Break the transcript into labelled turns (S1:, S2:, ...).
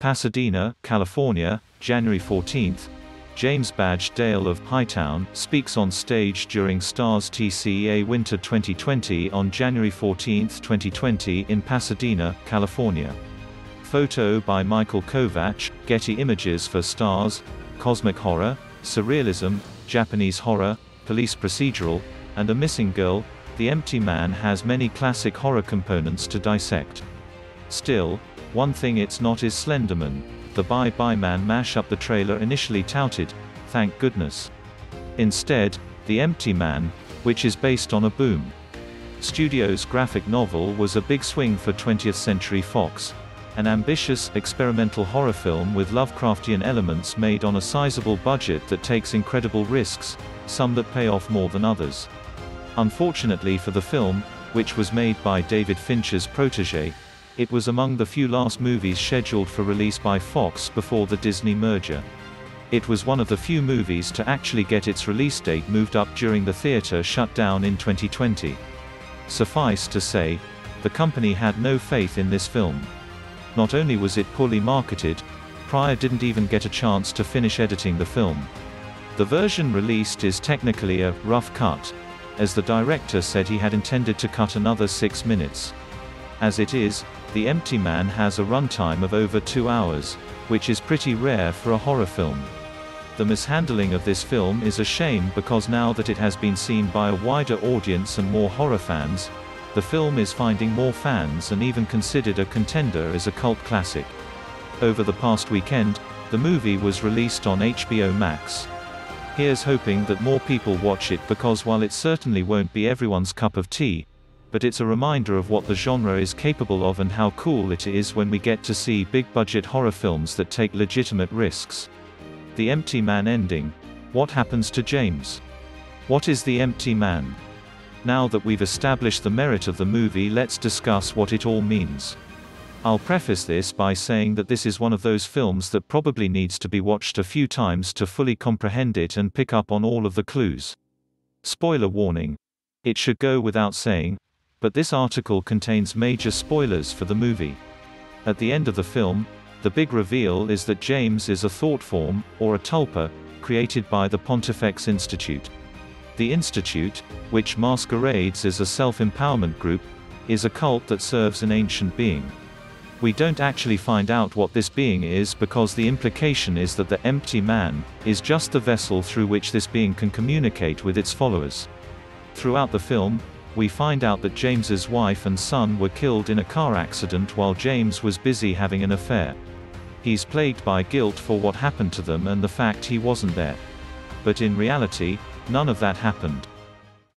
S1: Pasadena, California, January 14. James Badge Dale of Hightown speaks on stage during STARZ TCA Winter 2020 on January 14, 2020 in Pasadena, California. Photo by Michael Kovac, Getty Images for STARZ, Cosmic Horror, Surrealism, Japanese Horror, Police Procedural, and A Missing Girl. The Empty Man has many classic horror components to dissect. Still, one thing it's not is Slenderman, the Bye Bye Man mash-up the trailer initially touted, thank goodness. Instead, The Empty Man, which is based on a Boom Studios graphic novel, was a big swing for 20th Century Fox, an ambitious, experimental horror film with Lovecraftian elements made on a sizable budget that takes incredible risks, some that pay off more than others. Unfortunately for the film, which was made by David Fincher's protégé, it was among the few last movies scheduled for release by Fox before the Disney merger. It was one of the few movies to actually get its release date moved up during the theater shutdown in 2020. Suffice to say, the company had no faith in this film. Not only was it poorly marketed, Pryor didn't even get a chance to finish editing the film. The version released is technically a rough cut, as the director said he had intended to cut another 6 minutes. As it is, The Empty Man has a runtime of over 2 hours, which is pretty rare for a horror film. The mishandling of this film is a shame because now that it has been seen by a wider audience and more horror fans, the film is finding more fans and even considered a contender as a cult classic. Over the past weekend, the movie was released on HBO Max. Here's hoping that more people watch it, because while it certainly won't be everyone's cup of tea, but it's a reminder of what the genre is capable of and how cool it is when we get to see big-budget horror films that take legitimate risks. The Empty Man ending. What happens to James? What is the Empty Man? Now that we've established the merit of the movie, let's discuss what it all means. I'll preface this by saying that this is one of those films that probably needs to be watched a few times to fully comprehend it and pick up on all of the clues. Spoiler warning. It should go without saying, but this article contains major spoilers for the movie. At the end of the film, the big reveal is that James is a thoughtform, or a Tulpa, created by the Pontifex Institute. The Institute, which masquerades as a self-empowerment group, is a cult that serves an ancient being. We don't actually find out what this being is because the implication is that the Empty Man is just the vessel through which this being can communicate with its followers. Throughout the film, we find out that James's wife and son were killed in a car accident while James was busy having an affair. He's plagued by guilt for what happened to them and the fact he wasn't there. But in reality, none of that happened.